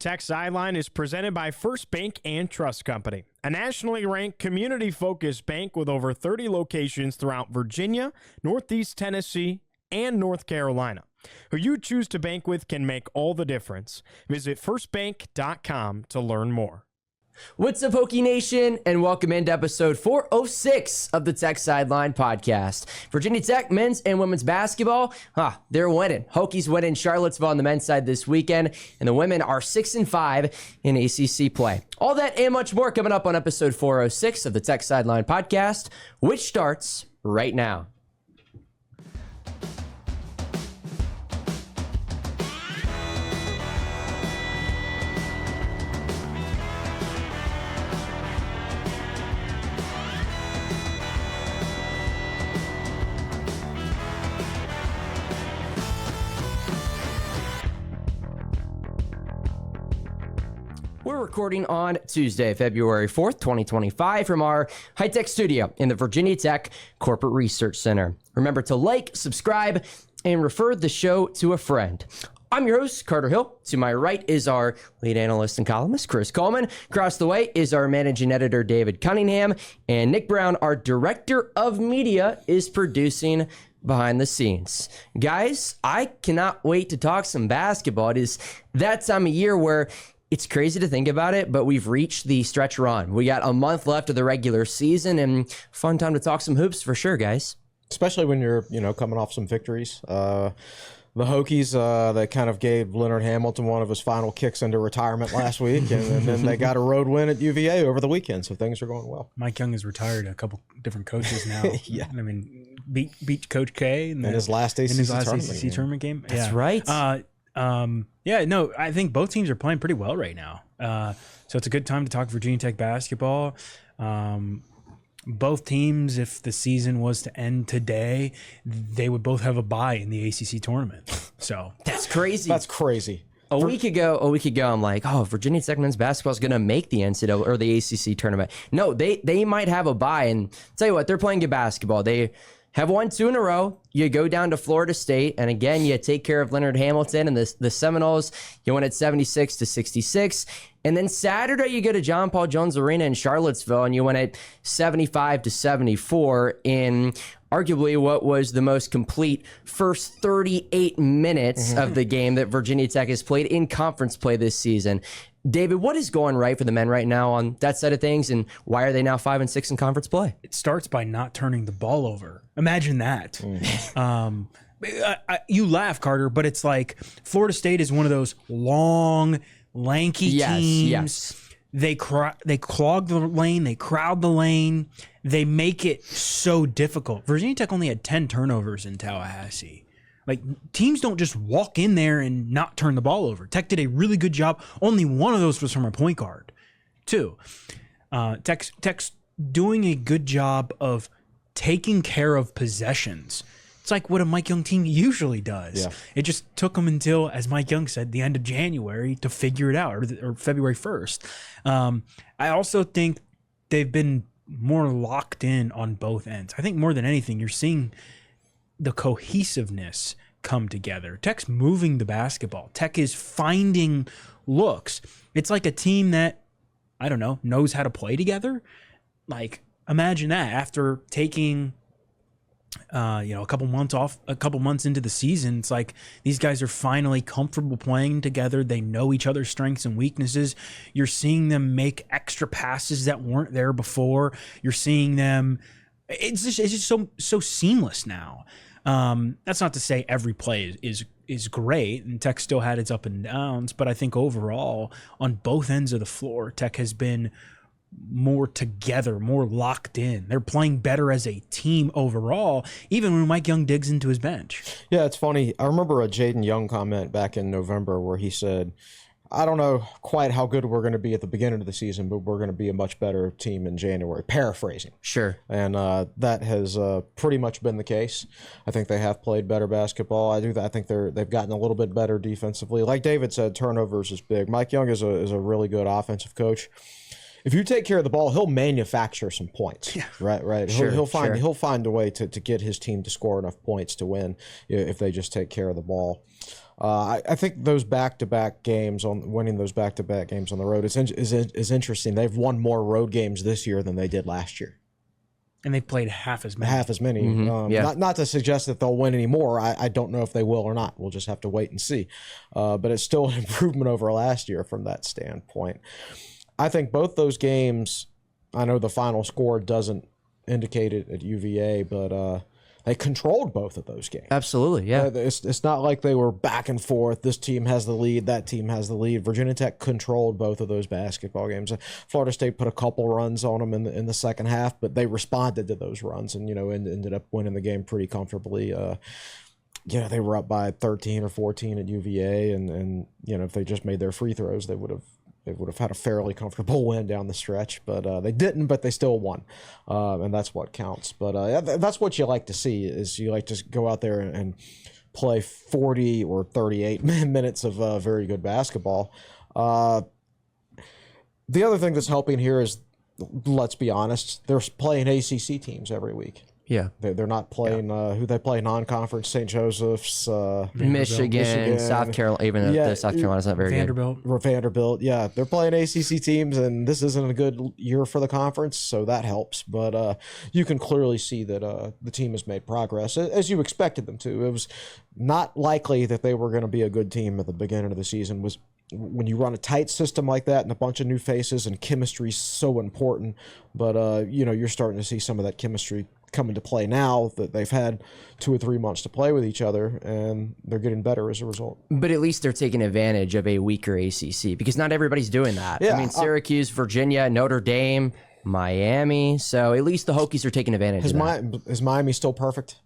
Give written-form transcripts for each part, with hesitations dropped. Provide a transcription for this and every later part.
Tech Sideline is presented by First Bank and Trust Company, a nationally ranked community-focused bank with over 30 locations throughout Virginia, Northeast Tennessee, and North Carolina. Who you choose to bank with can make all the difference. Visit firstbank.com to learn more. What's up, Hokie Nation, and welcome into episode 406 of the Tech Sideline podcast. Virginia Tech men's and women's basketball, they're winning. Hokies winning Charlottesville on the men's side this weekend, and the women are 6-5 in ACC play. All that and much more coming up on episode 406 of the Tech Sideline podcast, which starts right now. We're recording on Tuesday, February 4th, 2025 from our high-tech studio in the Virginia Tech Corporate Research Center. Remember to like, subscribe, and refer the show to a friend. I'm your host, Carter Hill. To my right is our lead analyst and columnist, Chris Coleman. Across the way is our managing editor, David Cunningham. And Nick Brown, our director of media, is producing behind the scenes. Guys, I cannot wait to talk some basketball. It is that time of year where it's crazy to think about it, but we've reached the stretch run. We got a month left of the regular season, and fun time to talk some hoops for sure, guys. Especially when you're, coming off some victories. The Hokies, they kind of gave Leonard Hamilton one of his final kicks into retirement last week, and then they got a road win at UVA over the weekend, so things are going well. Mike Young is retired. A couple different coaches now. Yeah. I mean, beat Coach K in his last ACC tournament game. That's right. I think both teams are playing pretty well right now. So it's a good time to talk Virginia Tech basketball. Both teams, if the season was to end today, they would both have a bye in the ACC tournament. So that's crazy. That's crazy. A week ago, I'm like, Virginia Tech men's basketball is going to make the NCAA or the ACC tournament. No, they might have a bye. And tell you what, they're playing good basketball. They have won 2 in a row. You go down to Florida State, and again, you take care of Leonard Hamilton and the Seminoles. You win at 76-66. And then Saturday, you go to John Paul Jones Arena in Charlottesville, and you win at 75-74 in arguably what was the most complete first 38 minutes of the game that Virginia Tech has played in conference play this season. David, what is going right for the men right now on that side of things, and why are they now 5-6 in conference play? it starts by not turning the ball over. Imagine that. You laugh, Carter, but it's like Florida State is one of those long, lanky teams. Yes. They clog the lane. They crowd the lane. They make it so difficult. Virginia Tech only had 10 turnovers in Tallahassee. Like, teams don't just walk in there and not turn the ball over. Tech did a really good job. Only one of those was from a point guard, too. Tech's doing a good job of taking care of possessions. It's like what a Mike Young team usually does. Yeah. It just took them until, as Mike Young said, the end of January to figure it out, or February 1st. I also think they've been more locked in on both ends. I think more than anything, you're seeing the cohesiveness come together. Tech's moving the basketball. Tech is finding looks. It's like a team that, I don't know, knows how to play together. Like, imagine that after taking a couple months into the season. It's like these guys are finally comfortable playing together. They know each other's strengths and weaknesses. You're seeing them make extra passes that weren't there before. You're seeing them. It's just so seamless now. That's not to say every play is great, and Tech still had its up and downs, but I think overall on both ends of the floor, Tech has been more together, more locked in. They're playing better as a team overall, even when Mike Young digs into his bench. Yeah, it's funny. I remember a Jaden Young comment back in November where he said, I don't know quite how good we're going to be at the beginning of the season, but we're going to be a much better team in January. Paraphrasing. Sure. And that has pretty much been the case. I think they have played better basketball. I think they've gotten a little bit better defensively. Like David said, turnovers is big. Mike Young is a really good offensive coach. if you take care of the ball, he'll manufacture some points. Yeah. Right. He'll find a way to get his team to score enough points to win if they just take care of the ball. I think those back-to-back games winning those back-to-back games on the road is interesting. They've won more road games this year than they did last year. And they've played half as many. Not to suggest that they'll win any more. I don't know if they will or not. We'll just have to wait and see. But it's still an improvement over last year from that standpoint. I think both those games, I know the final score doesn't indicate it at UVA, but they controlled both of those games. Absolutely, yeah. It's not like they were back and forth. This team has the lead, that team has the lead. Virginia Tech controlled both of those basketball games. Florida State put a couple runs on them in the second half, but they responded to those runs and ended up winning the game pretty comfortably. They were up by 13 or 14 at UVA, and if they just made their free throws, they would have had a fairly comfortable win down the stretch, but they didn't, but they still won, and that's what counts. But that's what you like to see, is you like to go out there and play 40 or 38 minutes of very good basketball. The other thing that's helping here is, let's be honest, they're playing ACC teams every week. Yeah, they're not playing who they play non-conference. St. Joseph's, Michigan, South Carolina. Even though South Carolina's not very good. Vanderbilt. Yeah, they're playing ACC teams, and this isn't a good year for the conference, so that helps. But you can clearly see that the team has made progress, as you expected them to. It was not likely that they were going to be a good team at the beginning of the season. When you run a tight system like that and a bunch of new faces, and chemistry is so important. But you're starting to see some of that chemistry come into play now that they've had 2 or 3 months to play with each other, and they're getting better as a result. But at least they're taking advantage of a weaker ACC, because not everybody's doing that. Yeah, I mean, Syracuse, Virginia, Notre Dame, Miami. So at least the Hokies are taking advantage of that. Is Miami still perfect?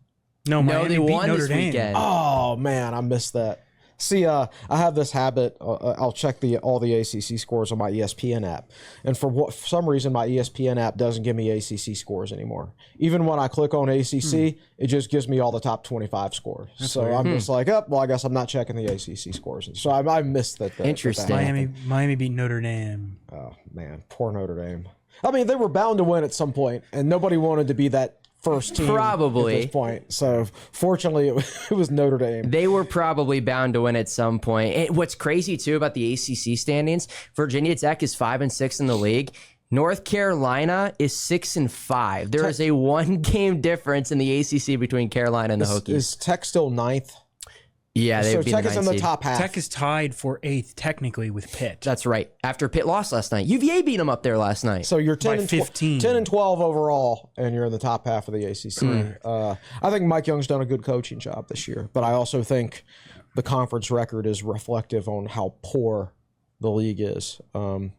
No, Miami they beat won Notre this Dame. weekend. Oh man, I missed that. See, I have this habit. I'll check all the ACC scores on my ESPN app, and for some reason, my ESPN app doesn't give me ACC scores anymore. Even when I click on ACC, it just gives me all the top 25 scores. That's so weird. I'm just like, I guess I'm not checking the ACC scores. So I missed that. Interesting. Miami beat Notre Dame. Oh man, poor Notre Dame. I mean, they were bound to win at some point, and nobody wanted to be that first team probably at this point. So fortunately, it was Notre Dame. They were probably bound to win at some point. And what's crazy too about the ACC standings, Virginia Tech is 5-6 in the league. North Carolina is 6-5. There is a 1-game difference in the ACC between Carolina and the Hokies. Is Tech still 9th? Yeah, so Tech is in the top half. Tech is tied for 8th technically with Pitt. That's right. After Pitt lost last night, UVA beat them up there last night. So you're 10 by and 15. 10 and 12 overall, and you're in the top half of the ACC. I think Mike Young's done a good coaching job this year, but I also think the conference record is reflective on how poor the league is. I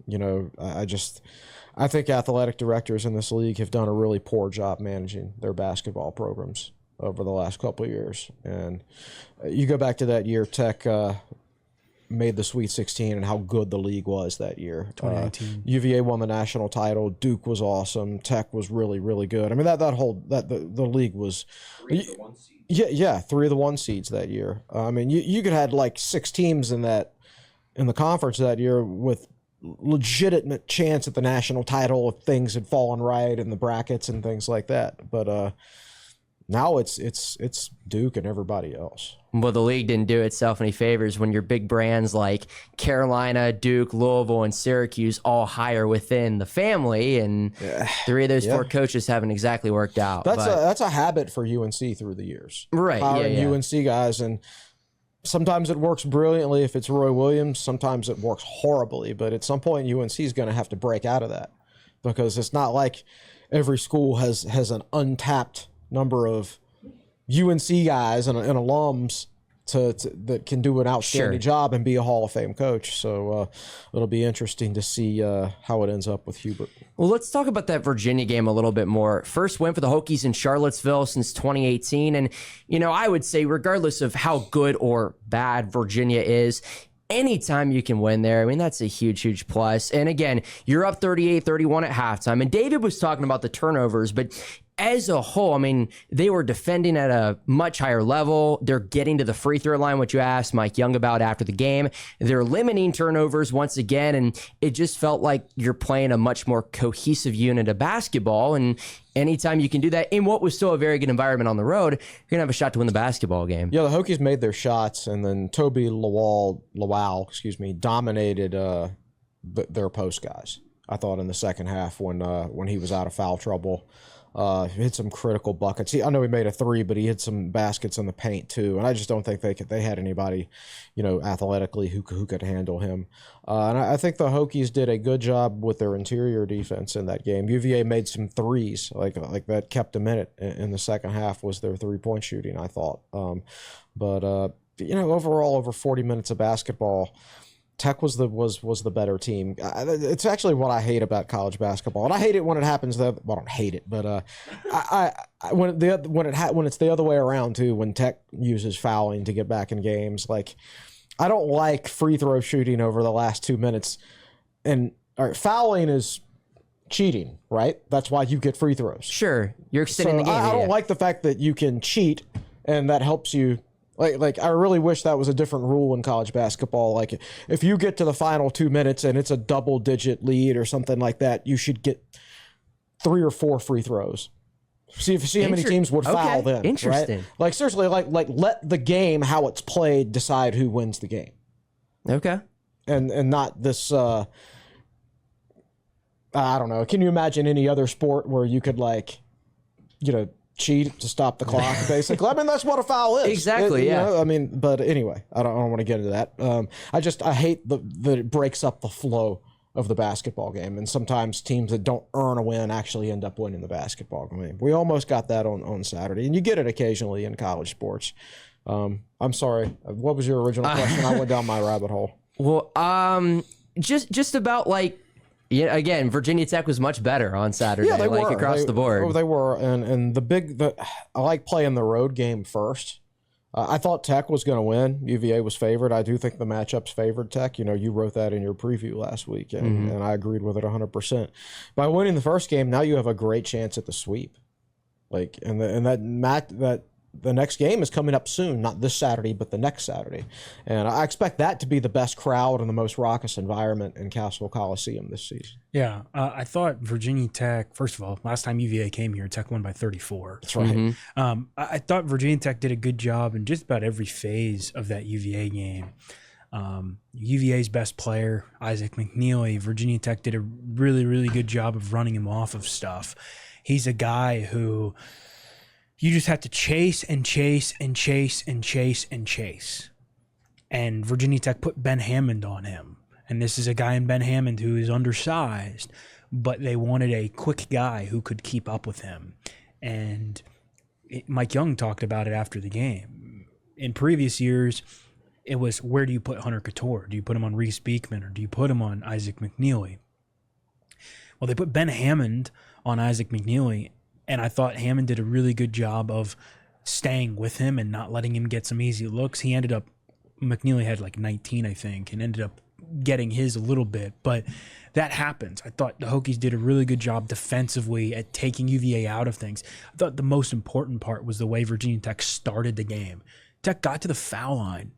think athletic directors in this league have done a really poor job managing their basketball programs over the last couple of years. And you go back to that year Tech made the Sweet 16 and how good the league was that year. 2019. UVA won the national title. Duke was awesome. Tech was really, really good. I mean, the league was 3 of the 1 seeds. Yeah, 3 of the 1 seeds that year. I mean, you could have like 6 teams in the conference that year with legitimate chance at the national title if things had fallen right in the brackets and things like that. But now it's Duke and everybody else. Well, the league didn't do itself any favors when your big brands like Carolina, Duke, Louisville, and Syracuse all hire within the family, and 3 of those 4 coaches haven't exactly worked out. That's a habit for UNC through the years. Right, UNC guys, and sometimes it works brilliantly if it's Roy Williams. Sometimes it works horribly, but at some point UNC is going to have to break out of that, because it's not like every school has an untapped number of UNC guys and alums that can do an outstanding job and be a Hall of Fame coach. So it'll be interesting to see how it ends up with Hubert. Well, let's talk about that Virginia game a little bit more. First win for the Hokies in Charlottesville since 2018. And, I would say regardless of how good or bad Virginia is, anytime you can win there, I mean, that's a huge, huge plus. And again, you're up 38-31 at halftime. And David was talking about the turnovers, but as a whole, I mean, they were defending at a much higher level. They're getting to the free throw line, which you asked Mike Young about after the game. They're limiting turnovers once again, and it just felt like you're playing a much more cohesive unit of basketball. And anytime you can do that in what was still a very good environment on the road, you're going to have a shot to win the basketball game. Yeah, the Hokies made their shots, and then Toby Lawal, dominated their post guys. I thought in the second half when he was out of foul trouble. Hit some critical buckets. I know he made a three, but he hit some baskets in the paint too. And I just don't think they had anybody, athletically who could handle him. And I think the Hokies did a good job with their interior defense in that game. UVA made some threes, like that kept them in it in the second half was their 3-point shooting, I thought. But overall, over 40 minutes of basketball, Tech was the better team. It's actually what I hate about college basketball, and I hate it when it happens. I don't hate it, but when it's the other way around too. When Tech uses fouling to get back in games, like I don't like free throw shooting over the last 2 minutes. And fouling is cheating, right? That's why you get free throws. Sure, you're extending the game. I don't like the fact that you can cheat, and that helps you. Like I really wish that was a different rule in college basketball. Like if you get to the final 2 minutes and it's a double-digit lead or something like that, you should get 3 or 4 free throws. See how many teams would foul then. Interesting. Right? Like seriously, like let the game how it's played decide who wins the game. Okay. And not this. I don't know. Can you imagine any other sport where you could cheat to stop the clock, basically? I mean, that's what a foul is. Exactly, yeah. But anyway, I don't want to get into that. I hate that it breaks up the flow of the basketball game, and sometimes teams that don't earn a win actually end up winning the basketball game. We almost got that on Saturday, and you get it occasionally in college sports. I'm sorry. What was your original question? I went down my rabbit hole. Well, just about again, Virginia Tech was much better on Saturday, yeah, they were. Across the board. They were, and I like playing the road game first. I thought Tech was going to win. UVA was favored. I do think the matchups favored Tech. You wrote that in your preview last week, and I agreed with it 100%. By winning the first game, now you have a great chance at the sweep. The next game is coming up soon, not this Saturday, but the next Saturday. And I expect that to be the best crowd and the most raucous environment in Castle Coliseum this season. Yeah, I thought Virginia Tech, first of all, last time UVA came here, Tech won by 34. That's right. I thought Virginia Tech did a good job in just about every phase of that UVA game. UVA's best player, Isaac McNeely, Virginia Tech did a really, really good job of running him off of stuff. He's a guy who you just have to chase and chase and chase and chase and chase. And Virginia Tech put Ben Hammond on him. And this is a guy in Ben Hammond who is undersized, but they wanted a quick guy who could keep up with him. And Mike Young talked about it after the game. In previous years, it was, where do you put Hunter Couture? Do you put him on Reese Beekman, or do you put him on Isaac McNeely? Well, they put Ben Hammond on Isaac McNeely, and I thought Hammond did a really good job of staying with him and not letting him get some easy looks. McNeely had like 19, I think, and ended up getting his a little bit. But that happens. I thought the Hokies did a really good job defensively at taking UVA out of things. I thought the most important part was the way Virginia Tech started the game. Tech got to the foul line.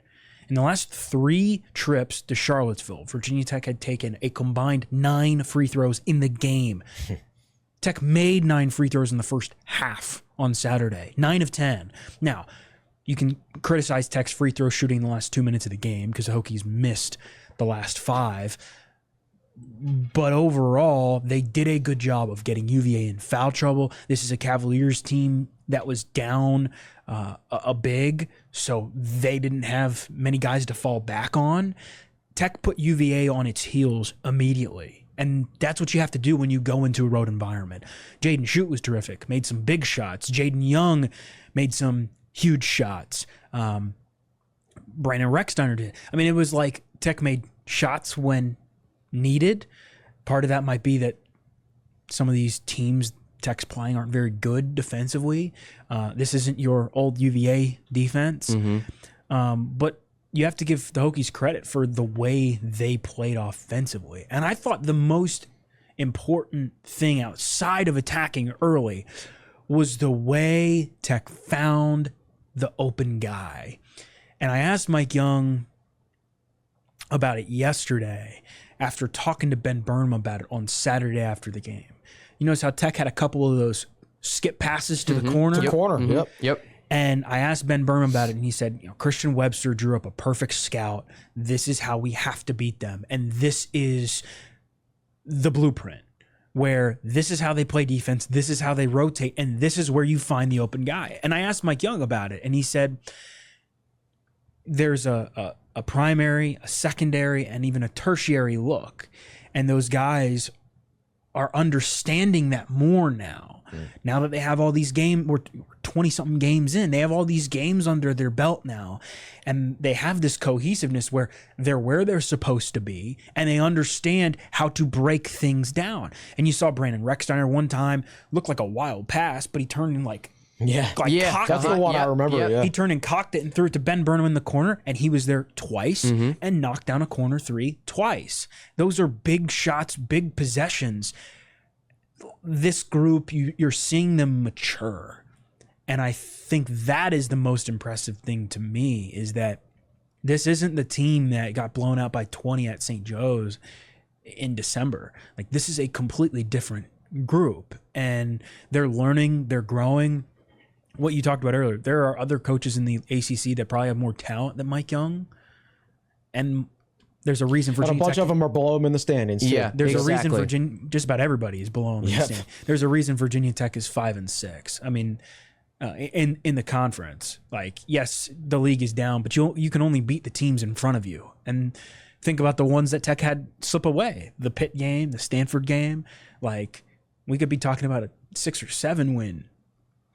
In the last 3 trips to Charlottesville, Virginia Tech had taken a combined 9 free throws in the game. Tech made 9 free throws in the first half on Saturday, 9 of 10. Now, you can criticize Tech's free throw shooting in the last 2 minutes of the game because the Hokies missed the last 5. But overall, they did a good job of getting UVA in foul trouble. This is a Cavaliers team that was down a big, so they didn't have many guys to fall back on. Tech put UVA on its heels immediately. And that's what you have to do when you go into a road environment. Jaden Schutt was terrific, made some big shots. Jaden Young made some huge shots. Brandon Recksteiner did. I mean, it was like Tech made shots when needed. Part of that might be that some of these teams Tech's playing aren't very good defensively. This isn't your old UVA defense. But you have to give the Hokies credit for the way they played offensively. And I thought the most important thing outside of attacking early was the way Tech found the open guy. And I asked Mike Young about it yesterday after talking to Ben Burnham about it on Saturday after the game. You notice how Tech had a couple of those skip passes to the corner? To the corner, Yep. And I asked Ben Burnham about it, and he said, Christian Webster drew up a perfect scout. This is how we have to beat them. And this is the blueprint, where this is how they play defense, this is how they rotate, and this is where you find the open guy. And I asked Mike Young about it, and he said there's a primary, a secondary, and even a tertiary look. And those guys are understanding that more now. Now that they have all these games, we're 20-something games in, they have all these games under their belt now. And they have this cohesiveness where they're where they're supposed to be, and they understand how to break things down. And you saw Brandon Rexsteiner one time look like a wild pass, but he turned and cocked That's the it. one I remember. Yeah. He turned and cocked it and threw it to Ben Burnham in the corner, and he was there twice and knocked down a corner three twice. Those are big shots, big possessions. This group, you're seeing them mature. And I think that is the most impressive thing to me, is that this isn't the team that got blown out by 20 at St. Joe's in December. Like, this is a completely different group, and they're learning, they're growing. What you talked about earlier, there are other coaches in the ACC that probably have more talent than Mike Young, and there's a reason for And a bunch of them are below him in the standings. Too. Yeah. There's Exactly. a reason Virginia, just about everybody is below them. There's a reason Virginia Tech is 5-6. I mean, in the conference, like, yes, the league is down, but you can only beat the teams in front of you. And think about the ones that Tech had slip away: the Pitt game, the Stanford game. Like, we could be talking about a 6 or 7 win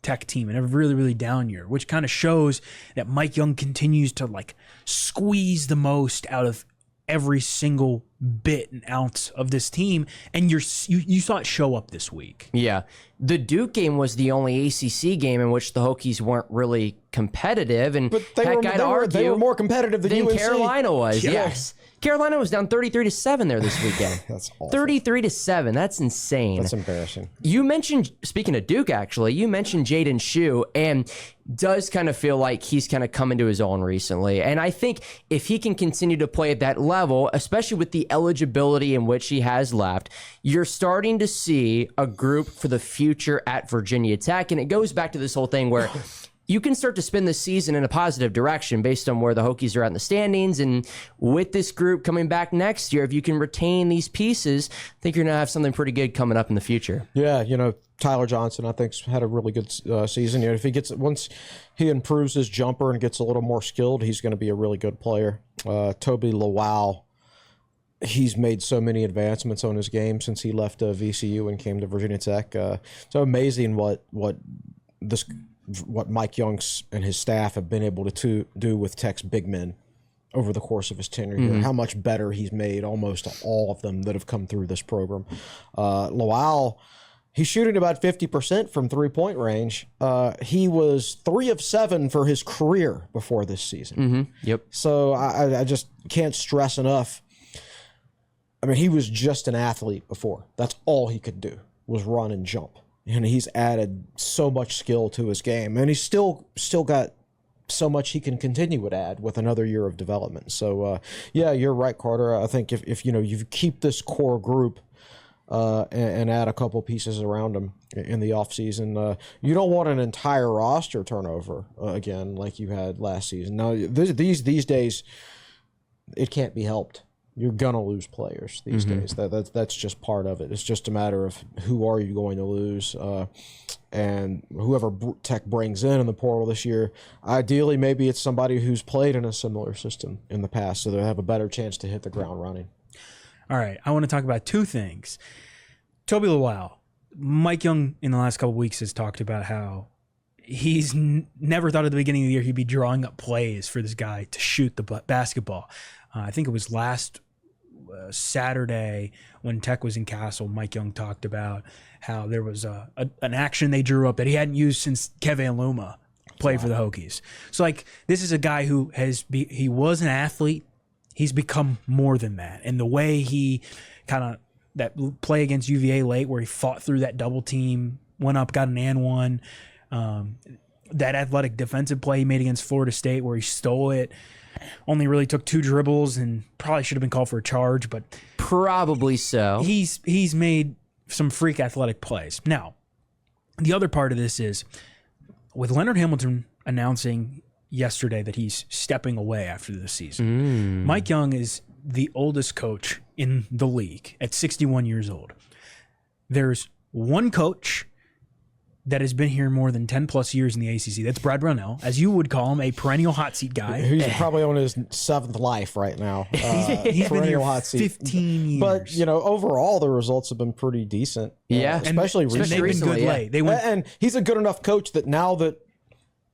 Tech team in a really, really down year, which kind of shows that Mike Young continues to squeeze the most out of every single bit and ounce of this team, and you saw it show up this week. Yeah. The Duke game was the only ACC game in which the Hokies weren't really competitive, and But they were more competitive than UNC. Carolina was. Yes. Carolina was down 33-7 there this weekend. That's awful. 33-7. That's insane. That's embarrassing. You mentioned, speaking of Duke, actually, you mentioned Jaden Shue, and does kind of feel like he's kind of come into his own recently. And I think if he can continue to play at that level, especially with the eligibility in which he has left, you're starting to see a group for the future at Virginia Tech. And it goes back to this whole thing where you can start to spin the season in a positive direction based on where the Hokies are at in the standings. And with this group coming back next year, if you can retain these pieces, I think you're going to have something pretty good coming up in the future. Yeah, Tyler Johnson, I think, had a really good season. If once he improves his jumper and gets a little more skilled, he's going to be a really good player. Toby Lawal, he's made so many advancements on his game since he left VCU and came to Virginia Tech. So amazing what Mike Young and his staff have been able to do with Tech's big men over the course of his tenure here. How much better he's made almost all of them that have come through this program. Lawal, he's shooting about 50% from three-point range. He was 3 of 7 for his career before this season. Yep. So I just can't stress enough. I mean, he was just an athlete before. That's all he could do was run and jump. And he's added so much skill to his game. And he's still got so much he can continue to add with another year of development. So, yeah, you're right, Carter. I think if you keep this core group and add a couple pieces around them in the offseason, you don't want an entire roster turnover again like you had last season. Now, these days, it can't be helped. You're gonna lose players these days. That's just part of it. It's just a matter of who are you going to lose, and whoever Tech brings in the portal this year. Ideally, maybe it's somebody who's played in a similar system in the past, so they have a better chance to hit the ground running. All right, I want to talk about 2 things. Toby Lawal, Mike Young in the last couple of weeks has talked about how he's never thought at the beginning of the year he'd be drawing up plays for this guy to shoot the basketball. I think it was last Saturday when Tech was in Castle, Mike Young talked about how there was an action they drew up that he hadn't used since Kevin Luma played for the Hokies. So, this is a guy who he was an athlete. He's become more than that. And the way he that play against UVA late where he fought through that double team went up, got an and one. That athletic defensive play he made against Florida State where he stole it, only really took 2 dribbles and probably should have been called for a charge, but Probably so. he's made some freak athletic plays. Now, the other part of this is with Leonard Hamilton announcing yesterday that he's stepping away after the season. Mike Young is the oldest coach in the league at 61 years old. There's one coach that has been here more than 10 plus years in the ACC. That's Brad Brownell, as you would call him, a perennial hot seat guy. He's probably on his 7th life right now. He's been here hot seat. 15 years. But, overall, the results have been pretty decent. Yeah. Especially they've recently. been recently, good yeah. late. They went, And he's a good enough coach that now that,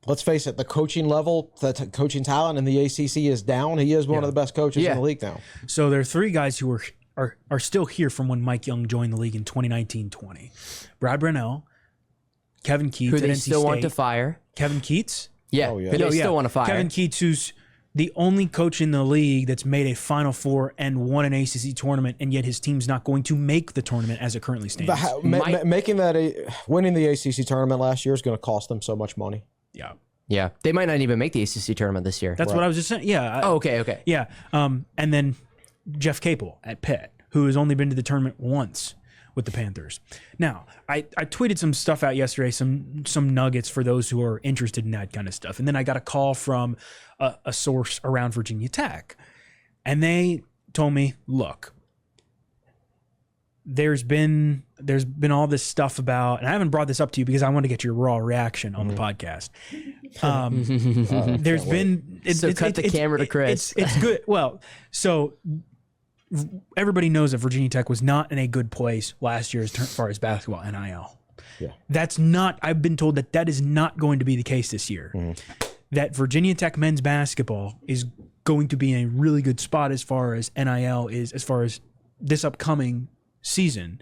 let's face it, the coaching level, the coaching talent in the ACC is down. He is one of the best coaches in the league now. so there are 3 guys who are still here from when Mike Young joined the league in 2019-20. Brad Brownell, Kevin Keats Who at they NC still want to State. fire. Kevin Keats? Yeah. Oh, yeah. Who they Oh, yeah. still want to fire. Kevin Keats, who's the only coach in the league that's made a Final Four and won an ACC tournament, and yet his team's not going to make the tournament as it currently stands. Winning the ACC tournament last year is going to cost them so much money. Yeah. Yeah. They might not even make the ACC tournament this year. That's what I was just saying. Yeah. Oh, okay. Yeah. And then Jeff Capel at Pitt, who has only been to the tournament once with the Panthers. Now, I tweeted some stuff out yesterday, some nuggets for those who are interested in that kind of stuff. And then I got a call from a source around Virginia Tech. And they told me, look, there's been all this stuff about, and I haven't brought this up to you because I want to get your raw reaction on the podcast. There's been cut the camera to Chris. It's good. Well, so everybody knows that Virginia Tech was not in a good place last year as far as basketball NIL. Yeah. That's not. I've been told that is not going to be the case this year. That Virginia Tech men's basketball is going to be in a really good spot as far as NIL is, as far as this upcoming season.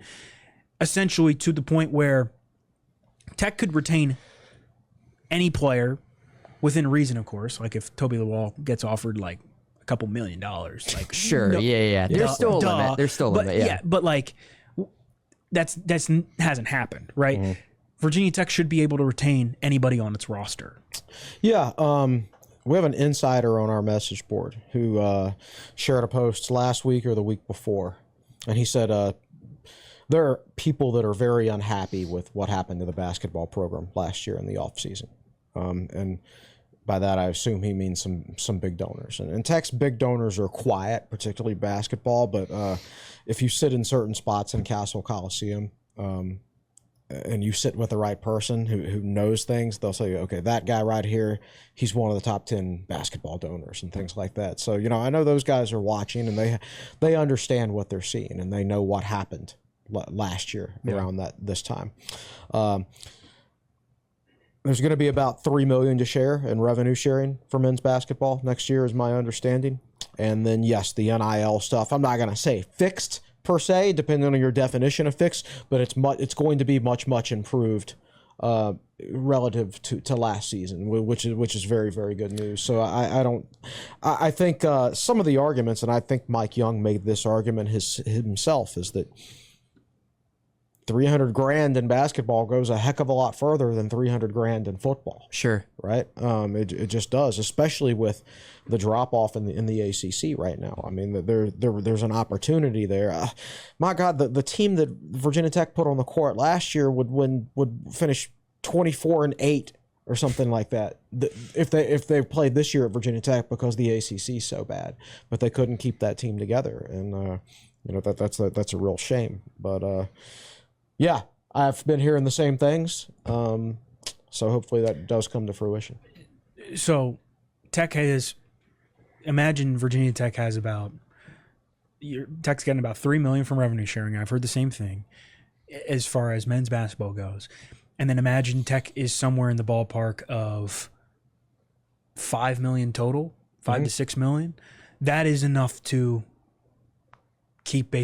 Essentially, to the point where Tech could retain any player within reason, of course. Like if Toby Lawal gets offered like a couple $1 million, like Sure. Yeah. There's still a limit. There's still a limit. Yeah. But like that's hasn't happened, right? Virginia Tech should be able to retain anybody on its roster. Yeah, we have an insider on our message board who shared a post last week or the week before, and he said there are people that are very unhappy with what happened to the basketball program last year in the offseason. And by that, I assume he means some big donors. And Tech's big donors are quiet, particularly basketball, but if you sit in certain spots in Castle Coliseum, and you sit with the right person who knows things, they'll say, okay, that guy right here, he's one of the top 10 basketball donors and things like that. So, I know those guys are watching and they understand what they're seeing and they know what happened last year around this time. There's going to be about $3 million to share in revenue sharing for men's basketball next year is my understanding. And then, yes, the NIL stuff, I'm not going to say fixed per se, depending on your definition of fixed, but it's going to be much improved relative to last season, which is very, very good news. So I think some of the arguments, and I think Mike Young made this argument himself, is that $300,000 in basketball goes a heck of a lot further than $300,000 in football. Sure. Right. It just does, especially with the drop off in the ACC right now. I mean, there's an opportunity there. My God, the team that Virginia Tech put on the court last year would finish 24-8 or something like that if they played this year at Virginia Tech because the ACC is so bad, but they couldn't keep that team together, and that's a real shame. But yeah, I've been hearing the same things. So hopefully that does come to fruition. So imagine Virginia Tech has Tech's getting about $3 million from revenue sharing. I've heard the same thing as far as men's basketball goes. And then imagine Tech is somewhere in the ballpark of $5 million total, $5 to $6 million. That is enough to keep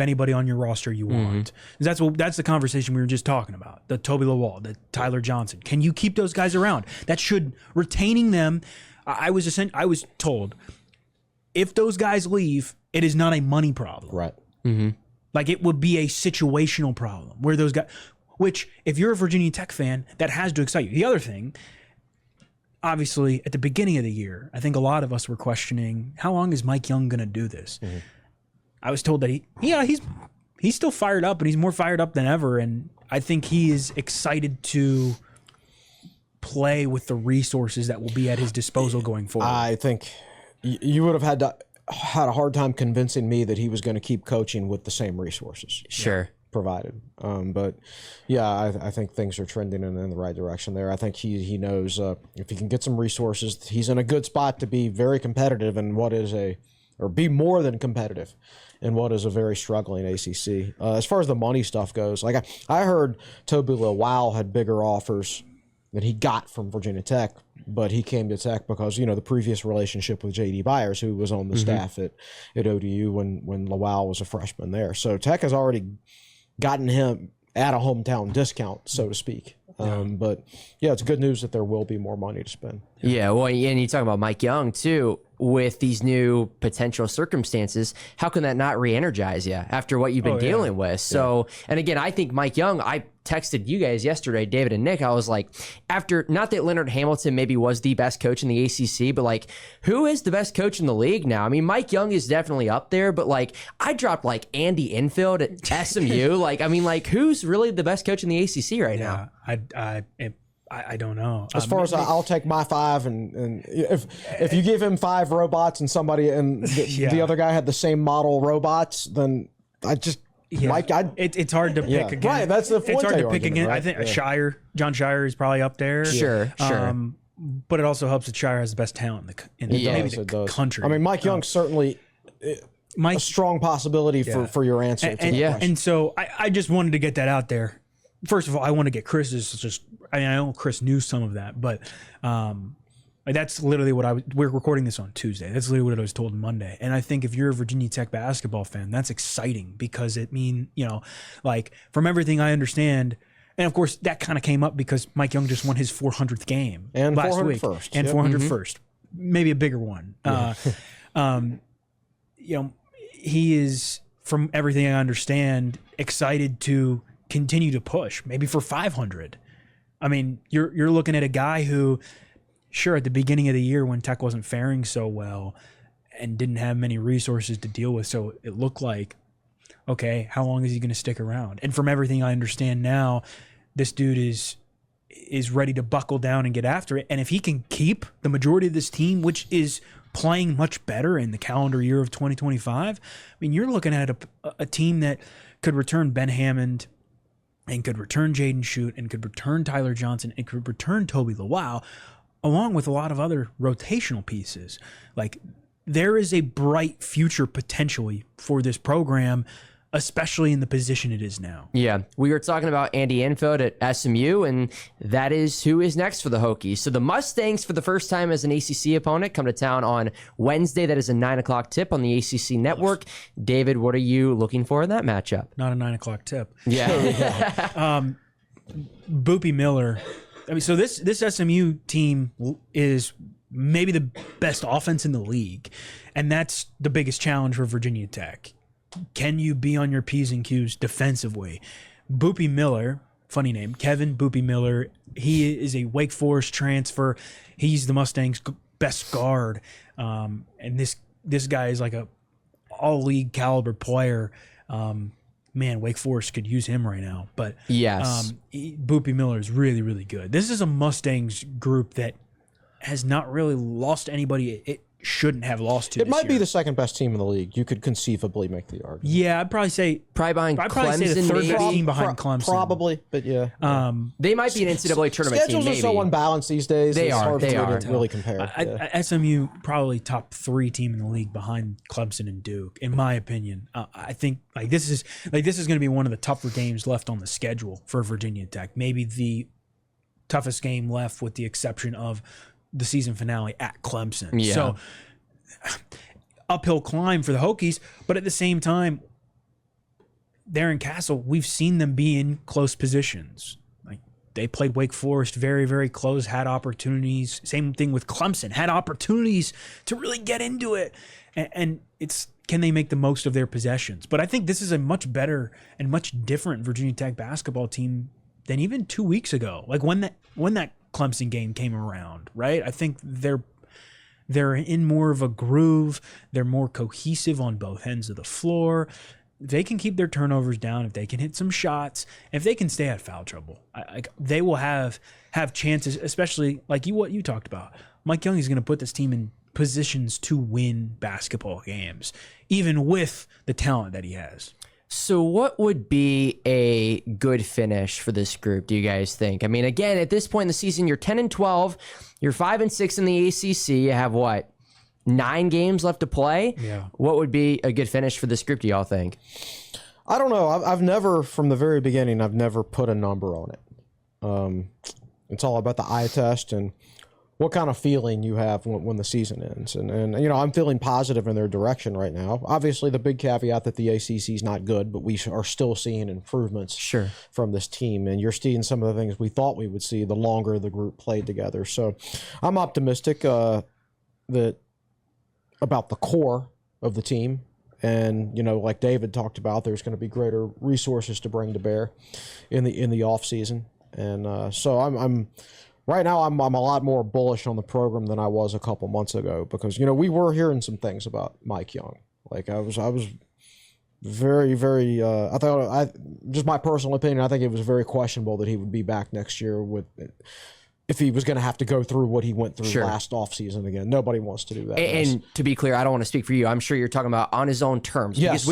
anybody on your roster you want. That's the conversation we were just talking about. The Toby Lawal, the Tyler Johnson. Can you keep those guys around? That should retaining them. I was told if those guys leave, it is not a money problem. Right. Like it would be a situational problem where those guys. which if you're a Virginia Tech fan, that has to excite you. The other thing, obviously, at the beginning of the year, I think a lot of us were questioning, how long is Mike Young going to do this? Mm-hmm. I was told that he's still fired up, and he's more fired up than ever, and I think he is excited to play with the resources that will be at his disposal going forward. I think you would have had a hard time convincing me that he was going to keep coaching with the same resources. Sure. Provided. But yeah, I think things are trending in the right direction there. I think he knows if he can get some resources, he's in a good spot to be very competitive in what is or be more than competitive in what is a very struggling ACC. As far as the money stuff goes, like I heard Toby Lawal had bigger offers that he got from Virginia Tech, but he came to Tech because, the previous relationship with J.D. Byers, who was on the staff at ODU when Lawal was a freshman there. So Tech has already gotten him at a hometown discount, so to speak. But yeah, it's good news that there will be more money to spend. Yeah, well, and you talk about Mike Young too. With these new potential circumstances, how can that not re-energize you after what you've been dealing with? So, and again, I think Mike Young, I texted you guys yesterday, David and Nick, I was like, after, not that Leonard Hamilton maybe was the best coach in the ACC, but like, who is the best coach in the league now? I mean, Mike Young is definitely up there, but like, I dropped like Andy Enfield at SMU. Like, I mean, like, who's really the best coach in the ACC right now? I don't know. As far as I'll take my 5, and if you give him 5 robots and somebody and the other guy had the same model robots, then I just Mike. It's hard to pick again. Right, that's the it's hard to pick again. Right? I think John Shire is probably up there. Sure. But it also helps that Shire has the best talent in the country. I mean, Mike Young's certainly a strong possibility for your answer. And so I just wanted to get that out there. First of all, I want to get Chris's I know Chris knew some of that, but that's literally what we're recording this on Tuesday. That's literally what I was told Monday. And I think if you're a Virginia Tech basketball fan, that's exciting because it means, like from everything I understand, and of course that kind of came up because Mike Young just won his 400th game and last week. 401st. And 401st, maybe a bigger one. He is, from everything I understand, excited to continue to push, maybe for 500. I mean, you're looking at a guy who, sure, at the beginning of the year when Tech wasn't faring so well and didn't have many resources to deal with, so it looked like, okay, how long is he going to stick around? And from everything I understand now, this dude is ready to buckle down and get after it. And if he can keep the majority of this team, which is playing much better in the calendar year of 2025, I mean, you're looking at a team that could return Ben Hammond and could return Jaden Schutt and could return Tyler Johnson and could return Toby Lawal, along with a lot of other rotational pieces. Like, there is a bright future potentially for this program, especially in the position it is now. Yeah, we were talking about Andy Enfield at SMU, and that is who is next for the Hokies. So the Mustangs, for the first time as an ACC opponent, come to town on Wednesday. That is a 9 o'clock tip on the ACC network. David, what are you looking for in that matchup? Not a 9 o'clock tip. Yeah. Boopy Miller. I mean, so this SMU team is maybe the best offense in the league, and that's the biggest challenge for Virginia Tech. Can you be on your P's and Q's defensively? Boopy Miller, funny name, Kevin Boopy Miller, he is a Wake Forest transfer. He's the Mustangs' best guard. And this guy is like a all-league caliber player. Man, Wake Forest could use him right now. But yes, Boopy Miller is really, really good. This is a Mustangs group that has not really lost anybody it shouldn't have lost to. It might be the second best team in the league. You could conceivably make the argument. Yeah, I'd probably say behind Clemson. Say the third best team behind Clemson. Probably, but yeah. They might be an NCAA tournament Schedules team. are so unbalanced these days. They it's are. hard They for are. to really compare. SMU probably top 3 team in the league behind Clemson and Duke, in my opinion. I think this is going to be one of the tougher games left on the schedule for Virginia Tech. Maybe the toughest game left, with the exception of the season finale at Clemson. Yeah. So uphill climb for the Hokies, but at the same time, they're in Castle. We've seen them be in close positions. Like, they played Wake Forest very, very close, had opportunities. Same thing with Clemson, had opportunities to really get into it. And it's, can they make the most of their possessions? But I think this is a much better and much different Virginia Tech basketball team than even 2 weeks ago. Like when that Clemson game came around, right? I think they're in more of a groove. They're more cohesive on both ends of the floor. If they can keep their turnovers down, if they can hit some shots, if they can stay out of foul trouble, they will have chances, especially like what you talked about. Mike Young is going to put this team in positions to win basketball games, even with the talent that he has. So what would be a good finish for this group, do you guys think? I mean, again, at this point in the season, you're 10-12, you're 5-6 in the ACC. You have what, 9 games left to play? Yeah. What would be a good finish for this group, do y'all think? I don't know. I've never, from the very beginning, I've never put a number on it. It's all about the eye test and what kind of feeling you have when the season ends. And I'm feeling positive in their direction right now. Obviously, the big caveat that the ACC is not good, but we are still seeing improvements from this team. And you're seeing some of the things we thought we would see the longer the group played together. So I'm optimistic that about the core of the team. And, like David talked about, there's going to be greater resources to bring to bear in the off season. And so I'm right now, I'm a lot more bullish on the program than I was a couple months ago because, we were hearing some things about Mike Young. Like I was very, very, just my personal opinion, I think it was very questionable that he would be back next year if he was going to have to go through what he went through last offseason again. Nobody wants to do that. And to be clear, I don't want to speak for you. I'm sure you're talking about on his own terms. Yes. Because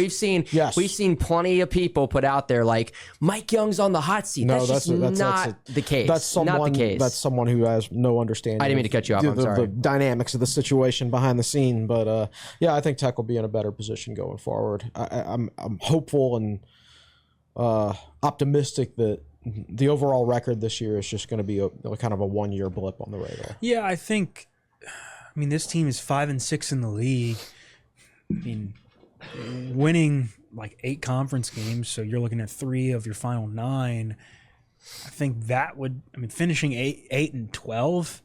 we've seen plenty of people put out there like Mike Young's on the hot seat. No, that's not the case. That's someone, not the case. That's someone who has no understanding. I didn't mean to cut you off. I'm sorry. The dynamics of the situation behind the scene. But I think Tech will be in a better position going forward. I'm hopeful and optimistic that the overall record this year is just going to be a kind of a 1-year blip on the radar. Yeah, I mean, this team is 5-6 in the league. I mean, winning like 8 conference games, so you're looking at 3 of your final 9. I think that would, finishing 8-12.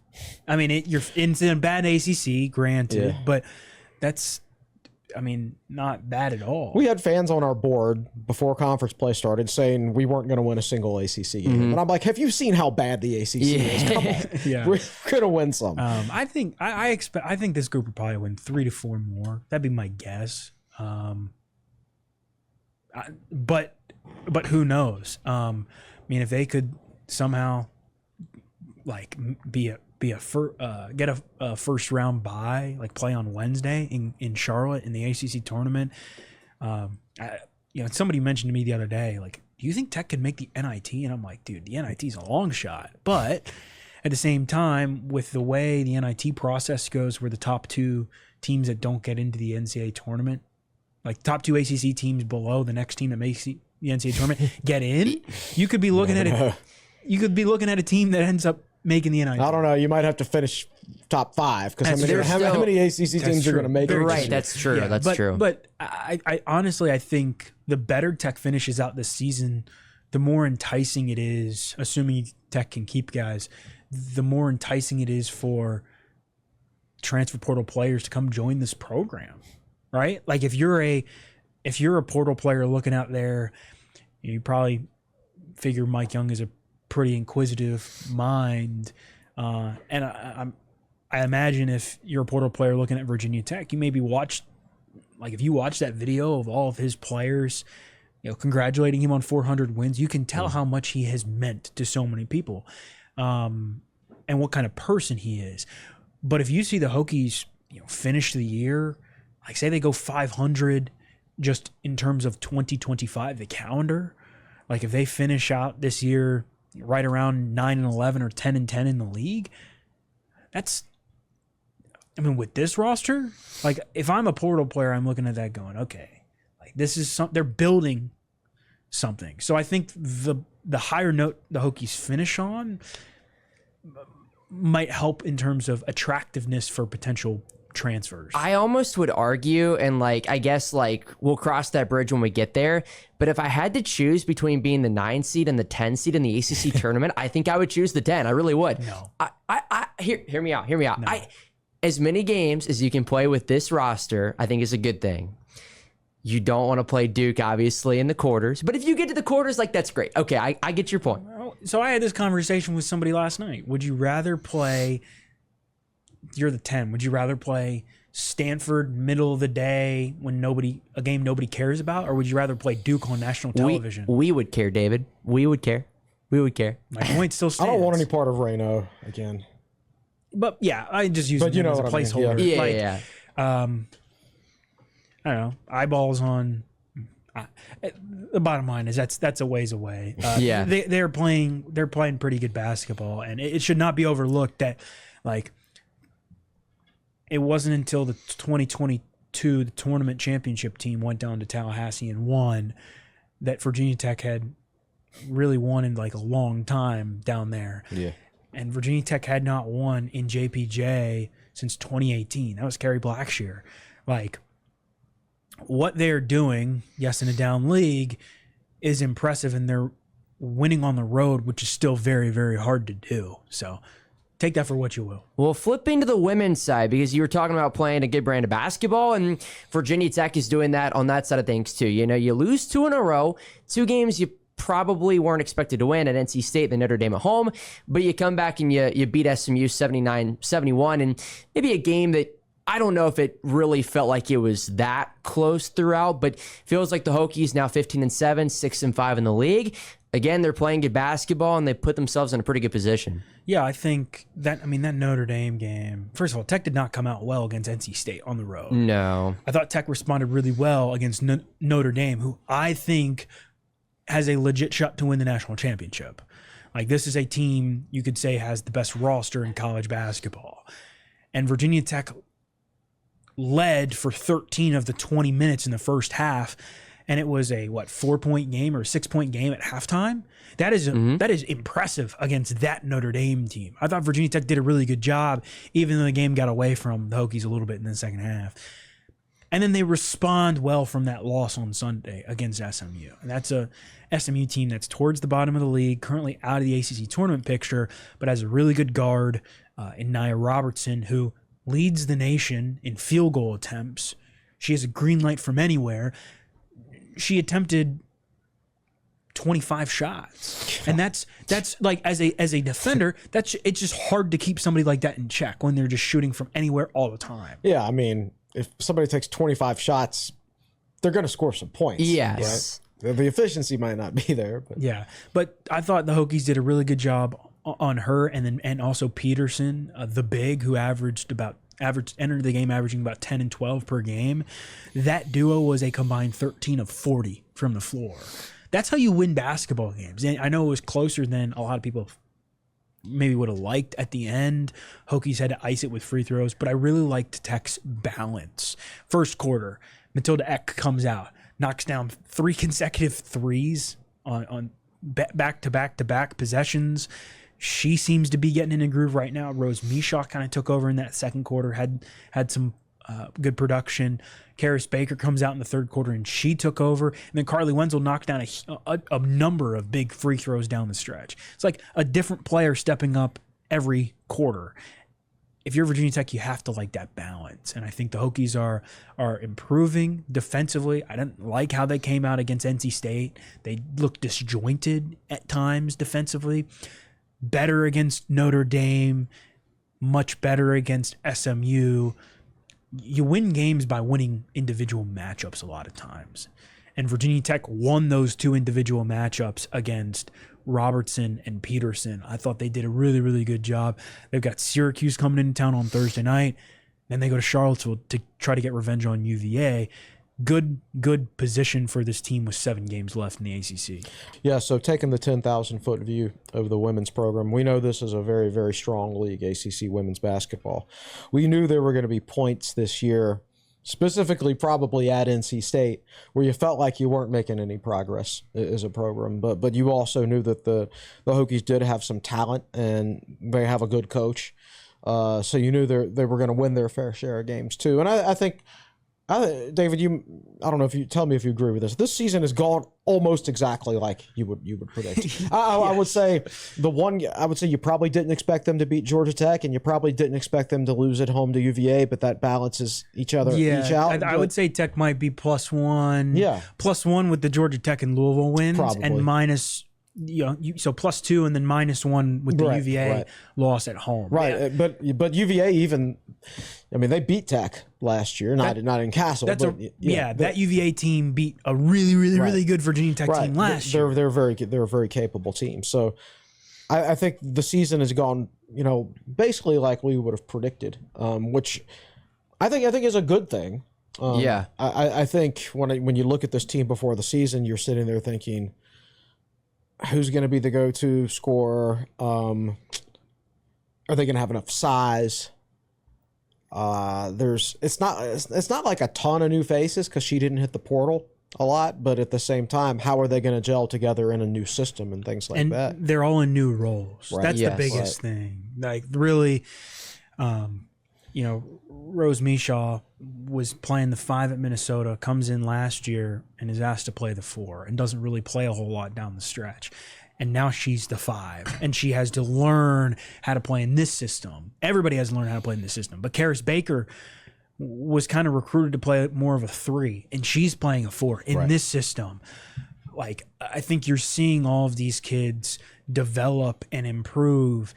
I mean, you're in a bad ACC, granted, but that's, not bad at all. We had fans on our board before conference play started saying we weren't going to win a single ACC game. And I'm like, have you seen how bad the ACC is? Come on. We're going to win some. I think this group would probably win 3 to 4 more. That'd be my guess. But who knows? If they could somehow like get a first round bye, like play on Wednesday in Charlotte in the ACC tournament. Somebody mentioned to me the other day, like, do you think Tech could make the NIT? And I'm like, dude, the NIT is a long shot. But at the same time, with the way the NIT process goes, where the top 2 teams that don't get into the NCAA tournament, like top 2 ACC teams below the next team that makes the NCAA tournament get in, you could be looking at it. You could be looking at a team that ends up making the NIT. I don't know. You might have to finish top 5 because how many ACC teams are going to make it? Right, that's true. Yeah, that's true. But I honestly, I think the better Tech finishes out this season, the more enticing it is, assuming Tech can keep guys, the more enticing it is for transfer portal players to come join this program, right? Like if you're a portal player looking out there, you probably figure Mike Young is a pretty inquisitive mind, and I imagine if you're a portal player looking at Virginia Tech, you maybe if you watch that video of all of his players, congratulating him on 400 wins, you can tell how much he has meant to so many people, and what kind of person he is. But if you see the Hokies, finish the year, like say they go 500, just in terms of 2025, the calendar, like if they finish out this year right around 9-11 or 10-10 in the league, that's, with this roster, like if I'm a portal player, I'm looking at that going, okay, like this is they're building something. So I think the higher note the Hokies finish on might help in terms of attractiveness for potential transfers. I almost would argue, and I guess we'll cross that bridge when we get there, but if I had to choose between being the 9 seed and the 10 seed in the ACC tournament, I think I would choose the 10. I really would. No. Hear me out. No. As many games as you can play with this roster, I think is a good thing. You don't want to play Duke, obviously, in the quarters. But if you get to the quarters, that's great. Okay, I get your point. Well, So I had this conversation with somebody last night. Would you rather play? You're the 10. Would you rather play Stanford middle of the day when a game nobody cares about, or would you rather play Duke on national television? We would care, David. We would care. My point still stands. I don't want any part of Reno again. But yeah, I just use it as a placeholder. Yeah. I don't know. Eyeballs on. The bottom line is that's a ways away. They're playing pretty good basketball, and it should not be overlooked that it wasn't until the 2022 the tournament championship team went down to Tallahassee and won that Virginia Tech had really won in a long time down there. Yeah. And Virginia Tech had not won in JPJ since 2018. That was Kerry Blackshear. What they're doing, yes, in a down league, is impressive, and they're winning on the road, which is still very, very hard to do. So take that for what you will. Well, flipping to the women's side, because you were talking about playing a good brand of basketball, and Virginia Tech is doing that on that side of things too. You lose 2 in a row, 2 games you probably weren't expected to win at NC State and Notre Dame at home, but you come back and you beat SMU 79-71, and maybe a game that I don't know if it really felt like it was that close throughout, but feels like the Hokies now 15-7, 6-5 in the league. Again, they're playing good basketball, and they put themselves in a pretty good position. Yeah, I think that Notre Dame game, first of all, Tech did not come out well against NC State on the road. No. I thought Tech responded really well against Notre Dame, who I think has a legit shot to win the national championship. This is a team you could say has the best roster in college basketball. And Virginia Tech led for 13 of the 20 minutes in the first half, and it was a 4-point game or a 6-point game at halftime. That is impressive against that Notre Dame team. I thought Virginia Tech did a really good job, even though the game got away from the Hokies a little bit in the second half. And then they respond well from that loss on Sunday against SMU. And that's a SMU team that's towards the bottom of the league, currently out of the ACC tournament picture, but has a really good guard in Nia Robertson, who leads the nation in field goal attempts. She has a green light from anywhere. She attempted 25 shots. And that's as a defender, it's just hard to keep somebody like that in check when they're just shooting from anywhere all the time. Yeah, if somebody takes 25 shots, they're going to score some points. Yes. Right? The efficiency might not be there. But. Yeah, but I thought the Hokies did a really good job on her, and also Peterson, the big, who entered the game averaging about 10 and 12 per game. That duo was a combined 13 of 40 from the floor. That's how you win basketball games. And I know it was closer than a lot of people maybe would have liked at the end. Hokies had to ice it with free throws, but I really liked Tech's balance. First quarter, Matilda Eck comes out, knocks down 3 consecutive threes on back-to-back possessions. She seems to be getting in a groove right now. Rose Mishaw kind of took over in that second quarter, had some good production. Karis Baker comes out in the third quarter, and she took over. And then Carly Wenzel knocked down a number of big free throws down the stretch. It's like a different player stepping up every quarter. If you're Virginia Tech, you have to like that balance. And I think the Hokies are improving defensively. I didn't like how they came out against NC State. They looked disjointed at times defensively. Better against Notre Dame, much better against SMU. You win games by winning individual matchups a lot of times. And Virginia Tech won those 2 individual matchups against Robertson and Peterson. I thought they did a really, really good job. They've got Syracuse coming into town on Thursday night. Then they go to Charlottesville to try to get revenge on UVA. Good position for this team with 7 games left in the ACC. Yeah, so taking the 10,000-foot view of the women's program, we know this is a very, very strong league, ACC women's basketball. We knew there were going to be points this year, specifically probably at NC State, where you felt like you weren't making any progress as a program. But you also knew that the Hokies did have some talent, and they have a good coach. So you knew they were going to win their fair share of games too. And I think... David, I don't know if you tell me if you agree with this. This season has gone almost exactly like you would predict. Yes. I would say you probably didn't expect them to beat Georgia Tech, and you probably didn't expect them to lose at home to UVA, but that balances each out. I would say Tech might be +1. Yeah, +1 with the Georgia Tech and Louisville wins, probably. and so +2 and then -1 with the Right, UVA right. loss at home. Right, Yeah, but UVA even, I mean, they beat Tech last year, not in Castle. that's but that UVA team beat a really good Virginia Tech team last year. They're a very capable team. So I think the season has gone, basically like we would have predicted, which I think is a good thing. I think when you look at this team before the season, you're sitting there thinking, who's going to be the go-to scorer? Are they going to have enough size? It's not like a ton of new faces because she didn't hit the portal a lot, but at the same time, how are they going to gel together in a new system and things like that? And they're all in new roles. Right. That's Yes. the biggest thing. Like really, Rose Mishaw was playing the 5 at Minnesota, comes in last year and is asked to play the 4 and doesn't really play a whole lot down the stretch. And now she's the 5 and she has to learn how to play in this system. Everybody has to learn how to play in this system. But Karis Baker was kind of recruited to play more of a 3 and she's playing a 4 in this system. Like, I think you're seeing all of these kids develop and improve.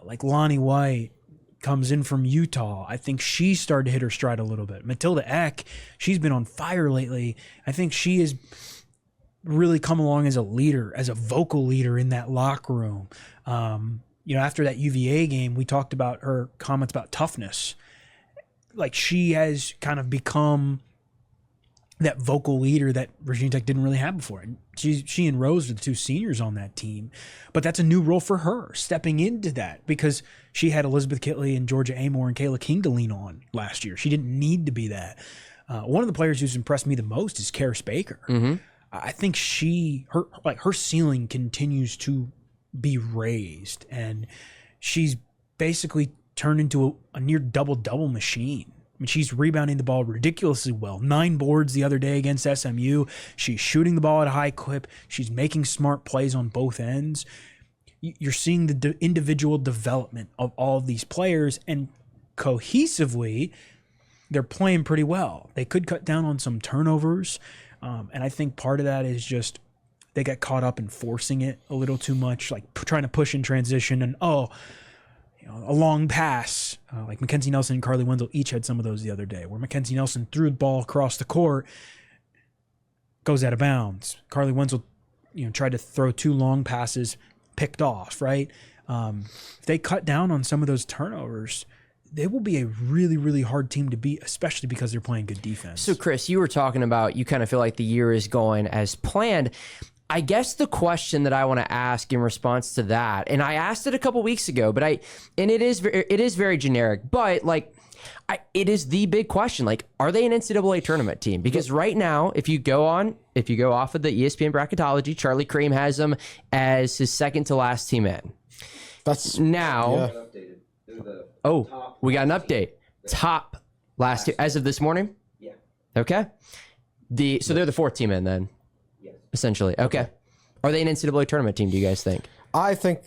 Like Lonnie White comes in from Utah. I think she started to hit her stride a little bit. Matilda Eck, she's been on fire lately. I think she has really come along as a leader, as a vocal leader in that locker room. After that UVA game, we talked about her comments about toughness. Like, she has kind of become that vocal leader that Virginia Tech didn't really have before. And she and Rose are the 2 seniors on that team, but that's a new role for her, stepping into that, because she had Elizabeth Kitley and Georgia Amore and Kayla King to lean on last year. She didn't need to be that. One of the players who's impressed me the most is Karis Baker. Mm-hmm. I think her ceiling continues to be raised, and she's basically turned into a near double-double machine. I mean, she's rebounding the ball ridiculously well. 9 boards the other day against SMU. She's shooting the ball at a high clip. She's making smart plays on both ends. You're seeing the individual development of all of these players, and cohesively, they're playing pretty well. They could cut down on some turnovers, and I think part of that is just they got caught up in forcing it a little too much, like trying to push in transition and, a long pass, like Mackenzie Nelson and Carly Wenzel each had some of those the other day, where Mackenzie Nelson threw the ball across the court, goes out of bounds. Carly Wenzel, tried to throw 2 long passes, picked off, right? If they cut down on some of those turnovers, they will be a really, really hard team to beat, especially because they're playing good defense. So, Chris, you were talking about you kind of feel like the year is going as planned. I guess the question that I want to ask in response to that, and I asked it a couple weeks ago, but it is very generic, but it is the big question. Like, are they an NCAA tournament team? Because right now, if you go off of the ESPN bracketology, Charlie Cream has them as his second to last team in. That's now. Yeah. We got an update. Top last two as of this morning. Yeah. Okay. So they're the 4th team in then. Essentially. Okay. Are they an NCAA tournament team, do you guys think? I think,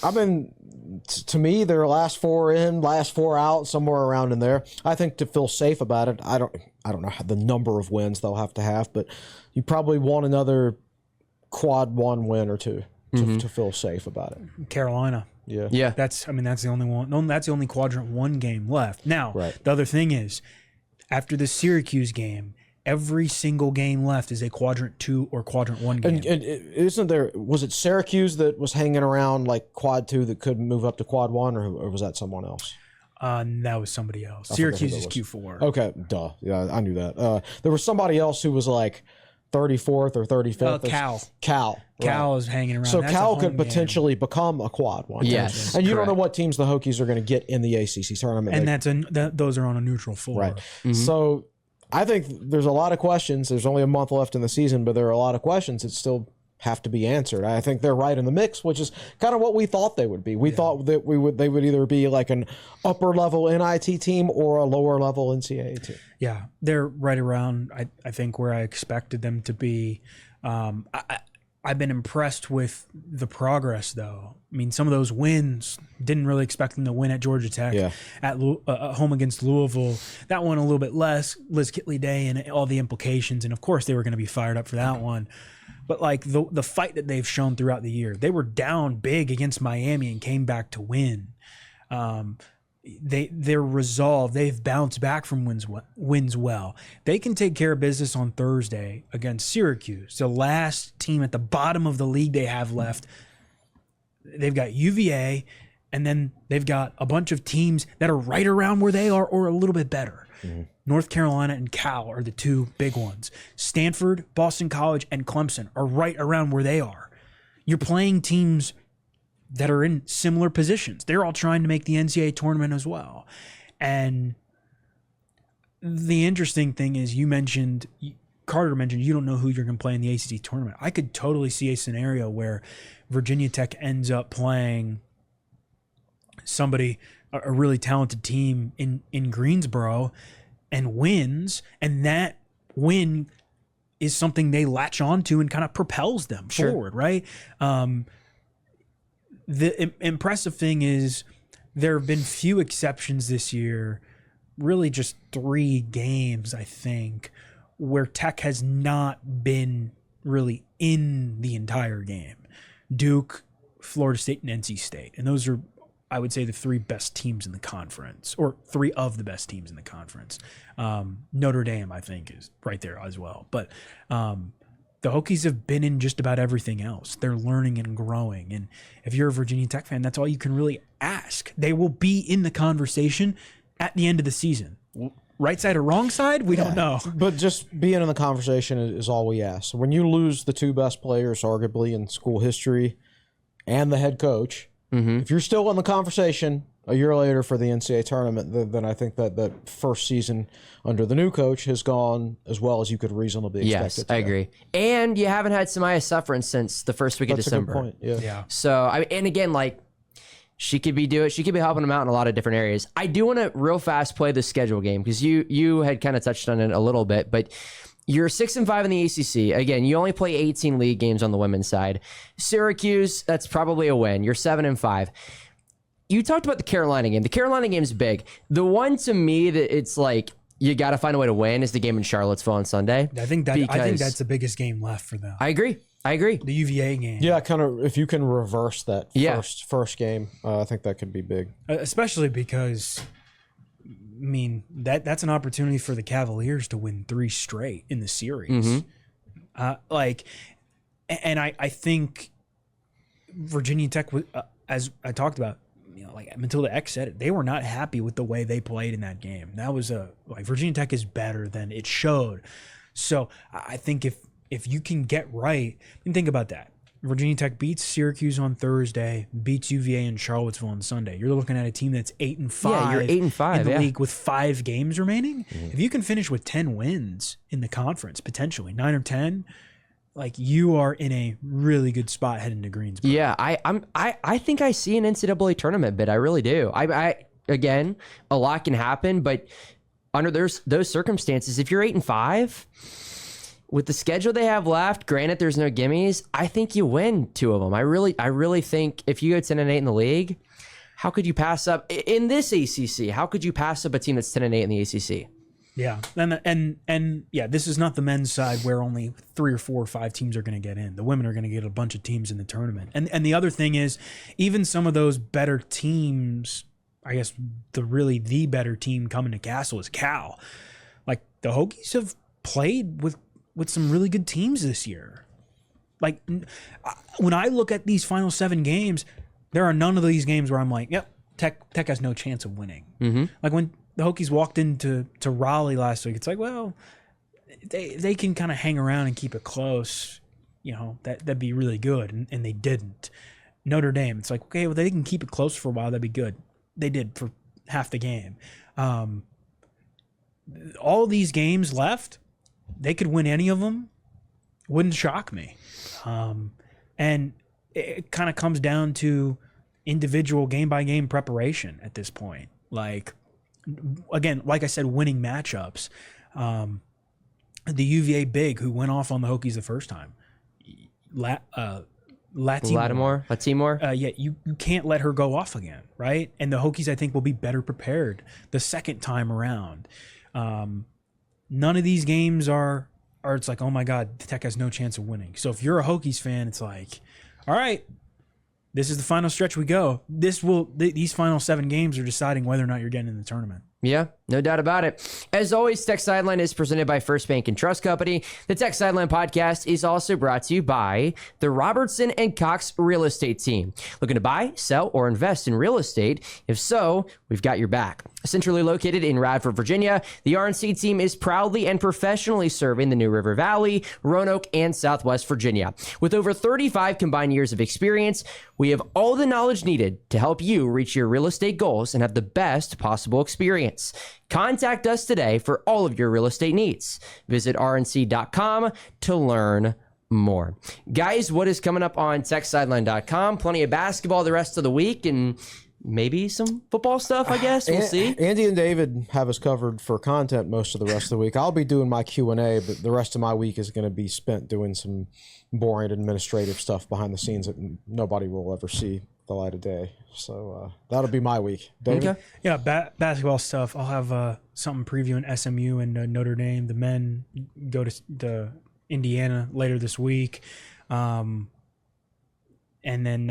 to me, they're last 4 in, last 4 out, somewhere around in there. I think to feel safe about it, I don't know the number of wins they'll have to have, but you probably want another quad 1 win or 2 to feel safe about it. Carolina. Yeah. That's the only one. No, that's the only quadrant 1 game left. Now, The other thing is, after the Syracuse game, every single game left is a quadrant 2 or quadrant 1 game. And was it Syracuse that was hanging around like quad 2 that could move up to quad 1, or was that someone else? That was somebody else. Syracuse is Q4. Okay, duh. Yeah, I knew that. There was somebody else who was like 34th or 35th. Cal. Right. Cal is hanging around. So That's Cal a could home potentially become a quad 1. Yes, and you don't know correct. what teams the Hokies are going to get in the ACC tournament. And those are on a neutral floor. Right. Mm-hmm. So I think there's a lot of questions. There's only a month left in the season, but there are a lot of questions that still have to be answered. I think they're right in the mix, which is kind of what we thought they would be. We thought that they would either be like an upper level NIT team or a lower level NCAA team. Yeah, they're right around, I think, where I expected them to be. I've been impressed with the progress, though. I mean, some of those wins, didn't really expect them to win at Georgia Tech, at home against Louisville. That one a little bit less, Liz Kitley Day and all the implications. And, of course, they were going to be fired up for that one. But like the fight that they've shown throughout the year, they were down big against Miami and came back to win. They're resolved. They've bounced back from wins well. They can take care of business on Thursday against Syracuse, the last team at the bottom of the league they have left. They've got UVA, and then they've got a bunch of teams that are right around where they are or a little bit better. Mm-hmm. North Carolina and Cal are the two big ones. Stanford, Boston College, and Clemson are right around where they are. You're playing teams that are in similar positions. They're all trying to make the NCAA tournament as well. And the interesting thing is Carter mentioned you don't know who you're going to play in the ACC tournament. I could totally see a scenario where Virginia Tech ends up playing somebody, a really talented team in Greensboro, and wins, and that win is something they latch onto and kind of propels them forward, right? The impressive thing is there have been few exceptions this year, really just 3 games, I think, where Tech has not been really in the entire game. Duke, Florida State, and NC State. And those are, I would say, the 3 best teams in the conference, or 3 of the best teams in the conference. Notre Dame, I think, is right there as well. But the Hokies have been in just about everything else. They're learning and growing. And if you're a Virginia Tech fan, that's all you can really ask. They will be in the conversation at the end of the season. Right side or wrong side, we don't know. But just being in the conversation is all we ask. When you lose the 2 best players, arguably, in school history and the head coach, if you're still in the conversation a year later for the NCAA tournament, then I think that first season under the new coach has gone as well as you could reasonably expect it to. I agree. And you haven't had Samaya Suffren since the first week of December. That's a good point, yeah. So, and again, like, she could be helping them out in a lot of different areas. I do want to real fast play the schedule game because you had kind of touched on it a little bit, but you're 6-5 in the ACC. Again, you only play 18 league games on the women's side. Syracuse, that's probably a win. You're 7-5. You talked about the Carolina game. The Carolina game is big. The one to me that it's like you got to find a way to win is the game in Charlottesville on Sunday. I think that's the biggest game left for them. I agree. The UVA game. Yeah, kind of. If you can reverse that first game, I think that could be big. Especially because, I mean, that's an opportunity for the Cavaliers to win 3 straight in the series. And I think Virginia Tech, as I talked about, like Matilda X said it, they were not happy with the way they played in that game. That was Virginia Tech is better than it showed. So I think if you can get right, and think about that. Virginia Tech beats Syracuse on Thursday, beats UVA in Charlottesville on Sunday. You're looking at a team that's 8-5. Yeah, you're 8-5 in the league with 5 games remaining. If you can finish with 10 wins in the conference, potentially 9 or 10, like you are in a really good spot heading to Greensboro. Yeah, I think I see an NCAA tournament bid. I really do. I again, a lot can happen, but under those circumstances, if you're 8-5. With the schedule they have left, granted there's no gimmies, I think you win 2 of them. I really think if you go 10-8 in the league, how could you pass up in this ACC? How could you pass up a team that's 10-8 in the ACC? Yeah, and yeah, this is not the men's side where only 3 or 4 or 5 teams are going to get in. The women are going to get a bunch of teams in the tournament. And the other thing is, even some of those better teams, I guess the better team coming to Castle is Cal. Like the Hokies have played with some really good teams this year. Like, when I look at these final 7 games, there are none of these games where I'm like, yep, Tech has no chance of winning. Like, when the Hokies walked into Raleigh last week, it's like, well, they can kind of hang around and keep it close. That'd be really good, and they didn't. Notre Dame, it's like, okay, well, they can keep it close for a while, that'd be good. They did for half the game. All these games left, they could win any of them. Wouldn't shock me. And it kind of comes down to individual game-by-game preparation at this point. Like, again, like I said, winning matchups. The UVA big who went off on the Hokies the first time. Latimore. Yeah, you can't let her go off again, right? And the Hokies, I think, will be better prepared the second time around. None of these games are or it's like, oh my God, Tech has no chance of winning. So if you're a Hokies fan, it's like, all right, this is the final stretch we go. These final 7 games are deciding whether or not you're getting in the tournament. Yeah, no doubt about it. As always, Tech Sideline is presented by First Bank and Trust Company. The Tech Sideline podcast is also brought to you by the Robertson and Cox Real Estate Team. Looking to buy, sell, or invest in real estate? If so, we've got your back. Centrally located in Radford, Virginia, the RNC team is proudly and professionally serving the New River Valley, Roanoke, and Southwest Virginia. With over 35 combined years of experience, we have all the knowledge needed to help you reach your real estate goals and have the best possible experience. Contact us today for all of your real estate needs. Visit rnc.com to learn more. Guys, what is coming up on techsideline.com? Plenty of basketball the rest of the week and maybe some football stuff, I guess. We'll see. Andy and David have us covered for content most of the rest of the week. I'll be doing my Q&A, but the rest of my week is going to be spent doing some boring administrative stuff behind the scenes that nobody will ever see the light of day. So that'll be my week. David? Okay. Yeah, basketball stuff. I'll have something previewing SMU and Notre Dame. The men go to Indiana later this week. And then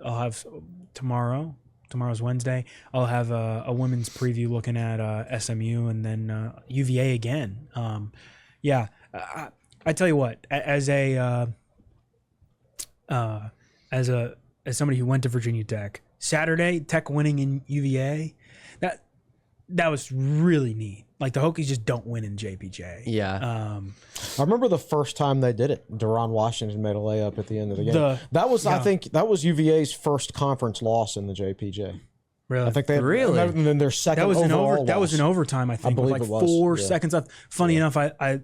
I'll have tomorrow's Wednesday. I'll have a women's preview looking at SMU and then UVA again. I tell you what, as somebody who went to Virginia Tech, Saturday, Tech winning in UVA, that was really neat. Like, the Hokies just don't win in JPJ. Yeah. I remember the first time they did it. Deron Washington made a layup at the end of the game. I think that was UVA's first conference loss in the JPJ. Really? I think they Really? And then their second That was overall was in overtime, I think. believe with it like was. 4 Yeah. seconds left. Funny enough, I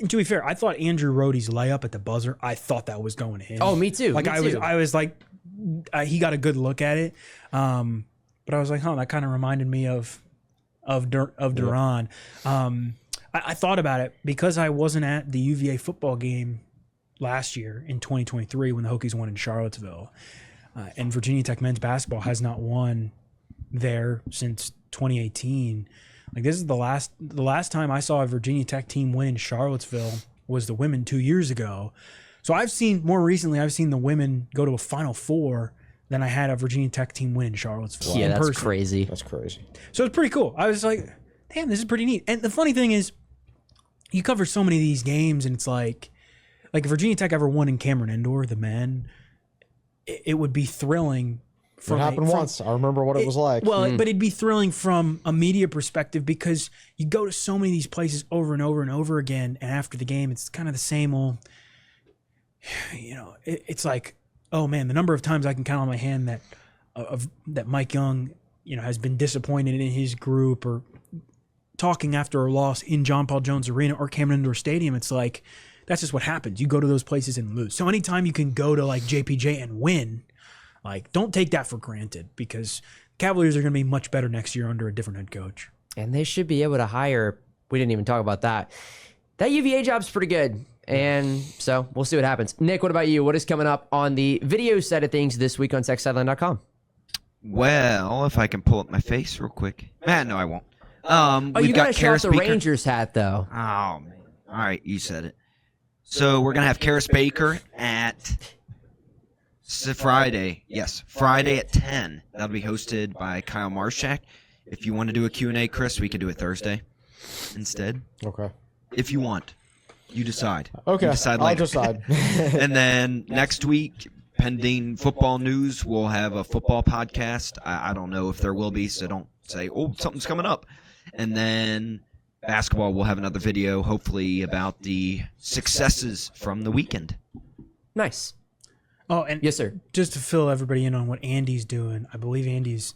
to be fair, I thought Andrew Rohde's layup at the buzzer, I thought that was going in. Oh, me too. Like, me too. I was like, he got a good look at it. But I was like, that kind of reminded me of Deron. I thought about it because I wasn't at the UVA football game last year in 2023 when the Hokies won in Charlottesville. And Virginia Tech men's basketball has not won there since 2018. Like, this is the last time I saw a Virginia Tech team win in Charlottesville was the women 2 years ago. So I've seen the women go to a Final Four than I had a Virginia Tech team win in Charlottesville. Yeah, in that's person. crazy. That's crazy. So it's pretty cool. I was like, damn, this is pretty neat. And the funny thing is, you cover so many of these games, and it's like if Virginia Tech ever won in Cameron Indoor, the men, it would be thrilling. It happened once. I remember what it was like. Well, but it'd be thrilling from a media perspective because you go to so many of these places over and over and over again, and after the game, it's kind of the same old. It's like, oh man, the number of times I can count on my hand that Mike Young, has been disappointed in his group or talking after a loss in John Paul Jones Arena or Cameron Indoor Stadium. It's like, that's just what happens. You go to those places and lose. So anytime you can go to like JPJ and win, like, don't take that for granted because Cavaliers are going to be much better next year under a different head coach. And they should be able to hire. We didn't even talk about that. That UVA job's pretty good. And so we'll see what happens. Nick, what about you? What is coming up on the video side of things this week on techsideline.com? Well, if I can pull up my face real quick. No, I won't. You We've got to got show off Karis the Baker. Rangers hat, though. Oh, man. All right, you said it. So we're going to have Karis Baker at Friday. Yes, Friday at 10. That'll be hosted by Kyle Marshak. If you want to do a Q&A, Chris, we can do it Thursday instead. Okay. If you want. You decide. Okay. You decide I'll later. decide. And then next week, pending football news, we'll have a football podcast. I don't know if there will be, so don't say, something's coming up. And then basketball, we'll have another video, hopefully, about the successes from the weekend. Nice. Oh, and Yes, sir. just to fill everybody in on what Andy's doing, I believe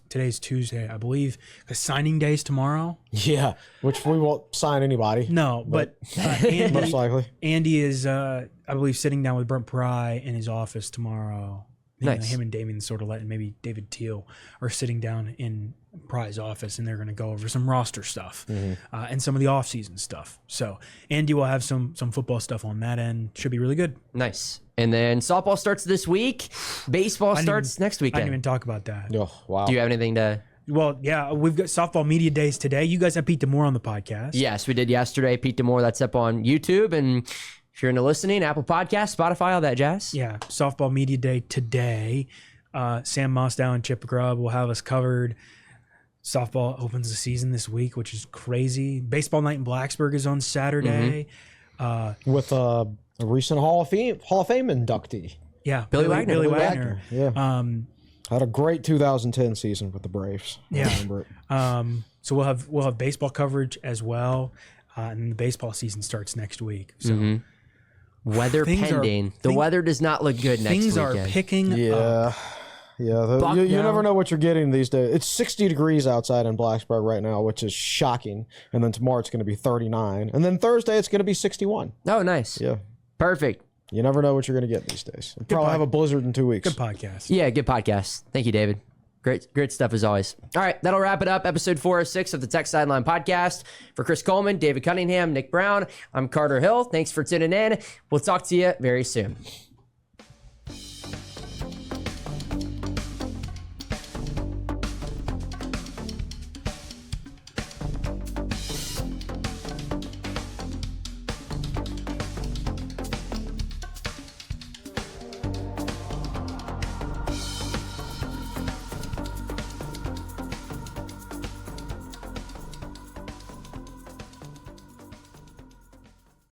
today's Tuesday. I believe the signing day is tomorrow. Yeah, which we won't sign anybody. No, but most Andy, likely. Andy is, I believe, sitting down with Brent Pry in his office tomorrow. Nice. Him and Damian Sordelette and maybe David Teal are sitting down in Pry's office, and they're going to go over some roster stuff and some of the offseason stuff. So Andy will have some football stuff on that end. Should be really good. Nice. And then softball starts this week. Baseball starts next I didn't weekend. even talk about that. Oh, wow. Do you have anything to Well, yeah, we've got softball media days today. You guys have Pete Demore on the podcast. Yes, we did yesterday. Pete Demore, that's up on YouTube. And if you're into listening, Apple Podcasts, Spotify, all that jazz. Yeah, softball media day today. Sam Mostow and Chip Grubb will have us covered. Softball opens the season this week, which is crazy. Baseball night in Blacksburg is on Saturday. With a recent Hall of Fame inductee. Yeah, Billy Wagner. Billy Billy Wagner. Yeah. Had a great 2010 season with the Braves. I Yeah. remember it. So we'll have baseball coverage as well, and the baseball season starts next week. So Weather Things are- pending. The thing- weather does not look good next things weekend. are picking up. Yeah. Yeah, Buck you down. never know what you're getting these days. It's 60 degrees outside in Blacksburg right now, which is shocking. And then tomorrow it's going to be 39. And then Thursday it's going to be 61. Oh, nice. Yeah. Perfect. You never know what you're going to get these days. We'll probably have a blizzard in 2 weeks. Good podcast. Yeah, good podcast. Thank you, David. Great stuff as always. All right, that'll wrap it up. Episode 406 of the Tech Sideline podcast. For Chris Coleman, David Cunningham, Nick Brown, I'm Carter Hill. Thanks for tuning in. We'll talk to you very soon.